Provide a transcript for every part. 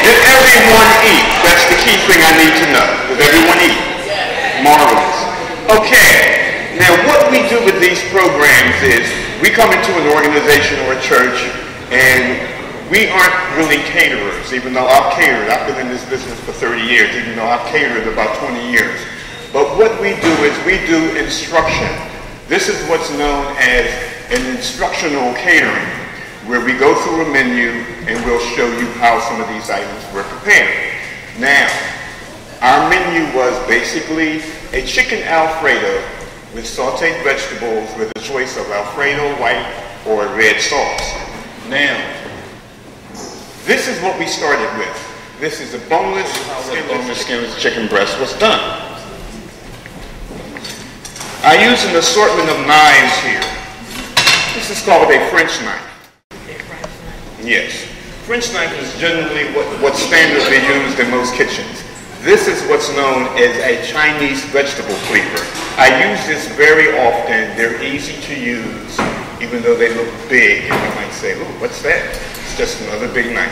Did everyone eat? That's the key thing I need to know. Did everyone eat? Marvelous. Okay. Now what we do with these programs is we come into an organization or a church and we aren't really caterers, even though I've catered. I've been in this business for 30 years, even though I've catered about 20 years. But what we do is we do instruction. This is what's known as an instructional catering, where we go through a menu and we'll show you how some of these items were prepared. Now, our menu was basically a chicken Alfredo with sauteed vegetables with a choice of Alfredo, white, or red sauce. Now, this is what we started with. This is a boneless skinless chicken breast was done. I use an assortment of knives here. This is called a French knife. Yes. French knife is generally what's standardly used in most kitchens. This is what's known as a Chinese vegetable cleaver. I use this very often. They're easy to use, even though they look big. And you might say, "Oh, what's that?" It's just another big knife.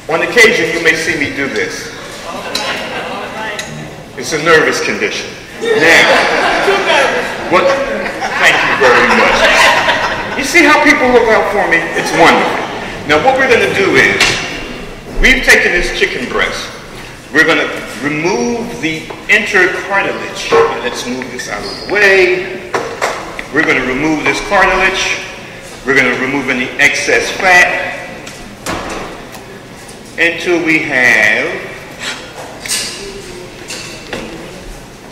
On occasion, you may see me do this. It's a nervous condition. Now, what? Thank you very much. You see how people look out for me? It's wonderful. Now, what we're going to do is, we've taken this chicken breast. We're going to remove the intercartilage. Let's move this out of the way. We're going to remove this cartilage. We're going to remove any excess fat until we have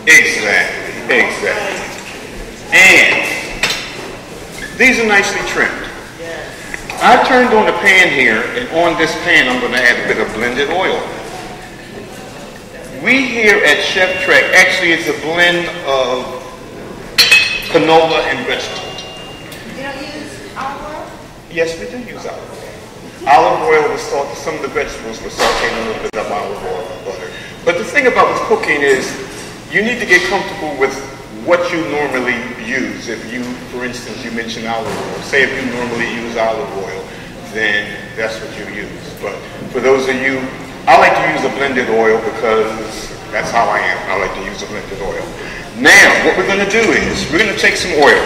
exactly. And these are nicely trimmed. I've turned on a pan here, and on this pan I'm going to add a bit of blended oil. We here at Chef Trek, actually it's a blend of canola and vegetables. You don't use olive oil? Yes, we do use olive oil. Olive oil was salted, some of the vegetables were sauteed in a little bit of olive oil and butter. But the thing about with cooking is you need to get comfortable with what you normally use. If you, for instance, you mentioned olive oil. Say if you normally use olive oil, then that's what you use. But for those of you, I like to use a blended oil because that's how I am. I like to use a blended oil. Now, what we're going to do is we're going to take some oil.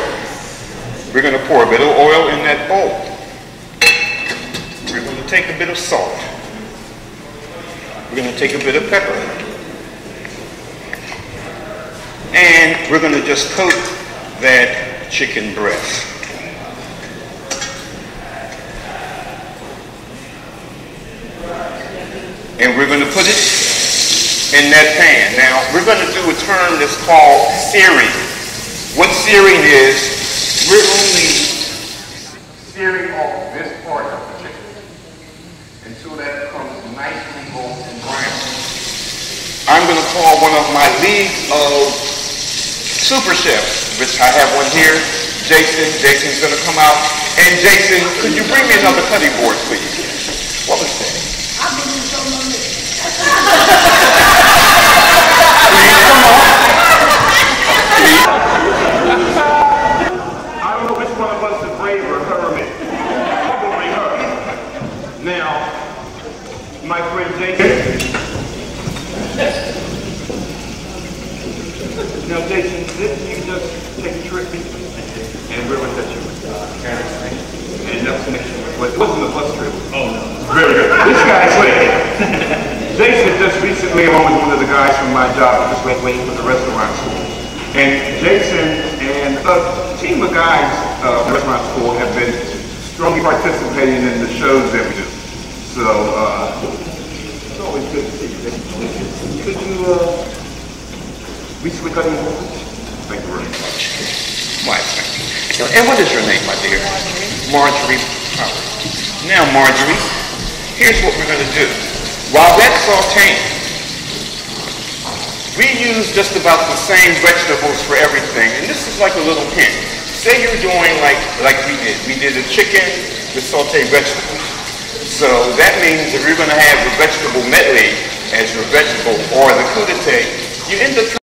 We're going to pour a bit of oil in that bowl. We're going to take a bit of salt. We're going to take a bit of pepper. And we're going to just coat that chicken breast. And we're going to put it in that pan. Now, we're going to do a term that's called searing. What searing is, we're only searing off this part of the chicken until that becomes nicely golden brown. I'm going to call one of my league of super chefs, which I have one here, Jason. Jason's going to come out. And Jason, could you bring me another cutting board, please? What was that? Please come on. Please. I don't know which one of us is braver, her or me. Probably her. Now, my friend Jason. Now, Jason, didn't you just take a trip? And where was that trip? And that's next year. It wasn't a bus trip. Oh, no. Very good. This guy's waiting. Jason just recently, along with one of the guys from my job, just waiting for the restaurant school. And Jason and a team of guys from the restaurant school have been strongly participating in the shows that we do. So, it's always good to see you. Could you, recently cutting board? Thank you very much. Why, thank you. And what is your name, my dear? Marjorie Howard. Now, Marjorie, here's what we're going to do. While that's sauteing, we use just about the same vegetables for everything. And this is like a little hint. Say you're doing like we did. We did a chicken with sauteed vegetables. So that means if you're going to have the vegetable medley as your vegetable or the crudité, you end up